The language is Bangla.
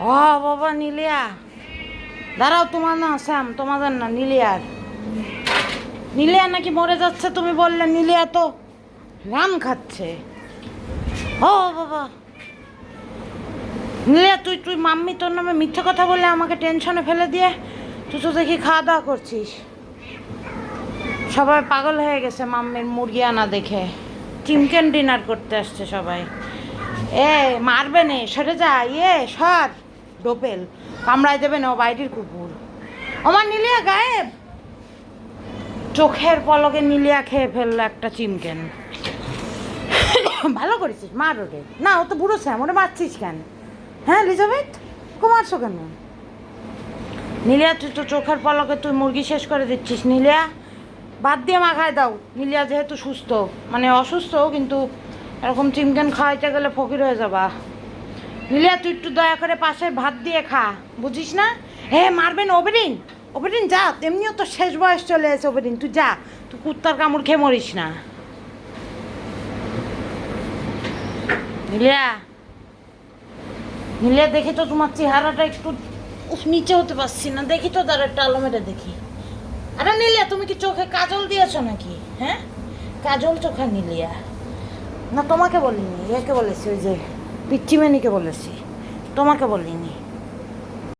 ও বাবা নীলিয়া, দাঁড়াও, তোমার না শ্যাম, তোমাদের না নীলিয়ার। নীলিয়া নাকি মরে যাচ্ছে, তুমি বললে। নীলিয়া তো রাম খাচ্ছে। ও বাবা নীলিয়া, তুই তুই মাম্মি তোর নামে মিথ্যে কথা বলে আমাকে টেনশনে ফেলে দিয়ে তুই তো দেখি খাওয়া দাওয়া করছিস। সবাই পাগল হয়ে গেছে মাম্মির মুরগি আনা দেখে। চিকেন ডিনার করতে আসছে সবাই। এ মারবে নে, সরে যা, সর। ডোপেল কামড়াই দেবে না, ও বাইরের কুকুর। আমার নীলিয়া গায়েব। চোখের পলকে নীলিয়া খেয়ে ফেললো একটা চিমকেন। ভালো করেছিস, মার ওরে। না, ও তো বুড়ো শ্যাম, ওরে মারছিস কেন? হ্যাঁ এলিজাবেথ, ওকে মারছো কেন? নীলিয়া, তুই তো চোখের পলকে তুই মুরগি শেষ করে দিচ্ছিস। নীলিয়া, বাদ দিয়ে মাখায় দাও। নীলিয়া যেহেতু সুস্থ, মানে অসুস্থ, কিন্তু এরকম চিমকেন খাওয়াইতে গেলে ফকির হয়ে যাবা। নীলিয়া, তুই একটু দয়া করে পাশে ভাত দিয়ে খা, বুঝিস না? মারবেন ওবেরিন। ওবেরিন যা, এমনিও তো শেষ বয়স চলে এসে। ওবেরিন তুই যা, তুই কুত্তার কামড় খেয়ে মরিস না। নীলিয়া, নীলিয়া, দেখি তো তোমার চেহারাটা একটু নিচে হতে পারছি না, দেখি তো, তার একটা আলো মেরে দেখি। আরে নীলিয়া, তুমি কি চোখে কাজল দিয়েছো নাকি? হ্যাঁ, কাজল চোখা নীলিয়া। না তোমাকে বলিনি, একে বলেছি, ওই যে পিচ্চিমেনিকে বলেছি, তোমাকে বলিনি।